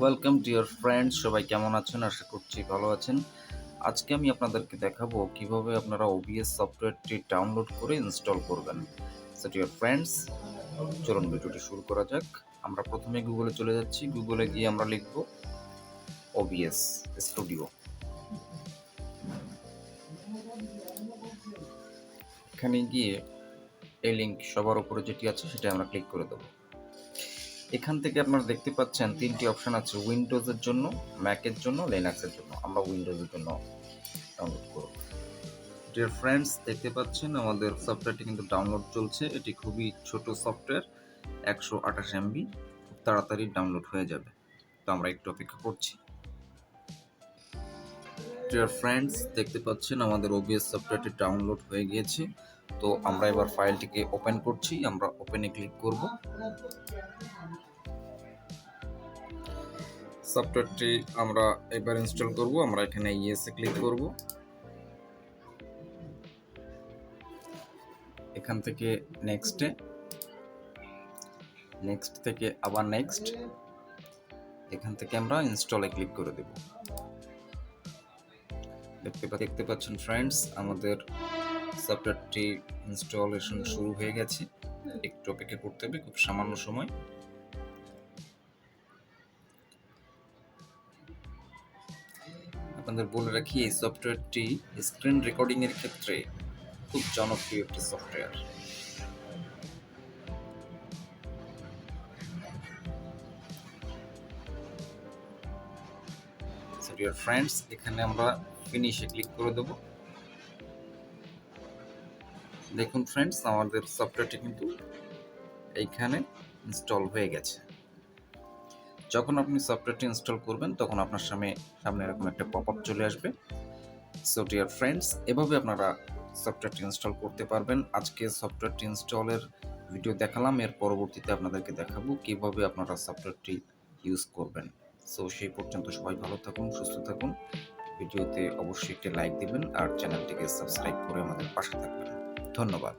Welcome dear friends, সবাই কেমন আছেন? আশা করছি ভালো আছেন। আজকে আমি আপনাদেরকে দেখাবো কিভাবে আপনারা OBS সফটওয়্যারটি ডাউনলোড করে ইনস্টল করবেন। সো ডিয়ার ফ্রেন্ডস, চলুন ভিডিওটি শুরু করা যাক। আমরা প্রথমে গুগলে চলে যাচ্ছি। গুগলে গিয়ে আমরা লিখব OBS স্টুডিও। এখানে গিয়ে এই লিঙ্ক সবার উপরে যেটি আছে সেটা আমরা ক্লিক করে দেবো। এখান থেকে আপনারা দেখতে পাচ্ছেন তিনটি অপশন আছে, উইন্ডোজের জন্য, ম্যাকের জন্য, লিনাক্সের জন্য। আমরা উইন্ডোজের জন্য ডাউনলোড করব। ডিয়ার ফ্রেন্ডস, দেখতে পাচ্ছেন আমাদের সফটওয়্যারটি কিন্তু ডাউনলোড চলছে। এটি খুবই ছোট সফটওয়্যার, 128 MB, খুব তাড়াতাড়ি ডাউনলোড হয়ে যাবে। তো আমরা একটু অপেক্ষা করছি। ডিয়ার ফ্রেন্ডস, দেখতে পাচ্ছেন আমাদের OBS সফটওয়্যারটি ডাউনলোড হয়ে গিয়েছে। তো আমরা এবার ফাইলটিকে ওপেন করছি। আমরা ওপেনে ক্লিক করব। সফটওয়্যারটি আমরা এবার ইনস্টল করব। আমরা এখানে ইয়েসে ক্লিক করব। এখান থেকে নেক্সট থেকে আবার নেক্সট, এখান থেকে আমরা ইনস্টলে ক্লিক করে দেব। দেখতে পাচ্ছেন ফ্রেন্ডস, আমাদের সফটওয়্যারটি ইনস্টলেশন শুরু হয়ে গেছে। একটু অপেক্ষা করতে হবে, খুব সামান্য সময়। আপনাদের বলে রাখি, এই সফটওয়্যারটি স্ক্রিন রেকর্ডিং এর ক্ষেত্রে খুব জনপ্রিয় একটি সফটওয়্যার। সো ডিয়ার ফ্রেন্ডস, এখানে আমরা ফিনিশে ক্লিক করে দেব। দেখুন ফ্রেন্ডস, আমাদের সফটওয়্যারটি কিন্তু এইখানে ইনস্টল হয়ে গেছে। যখন আপনি সফটওয়্যারটি ইনস্টল করবেন তখন আপনার সামনে এরকম একটা পপআপ চলে আসবে। সো ডিয়ার ফ্রেন্ডস, এভাবে আপনারা সফটওয়্যারটি ইনস্টল করতে পারবেন। আজকে সফটওয়্যারটি ইনস্টলের ভিডিও দেখালাম, এর পরবর্তীতে আপনাদেরকে দেখাবো কিভাবে আপনারা সফটওয়্যারটি ইউজ করবেন। সো সেই পর্যন্ত সবাই ভালো থাকুন, সুস্থ থাকুন। ভিডিওতে অবশ্যই একটি লাইক দিবেন আর চ্যানেলটিকে সাবস্ক্রাইব করে আমাদের পাশে থাকবেন। ধন্যবাদ।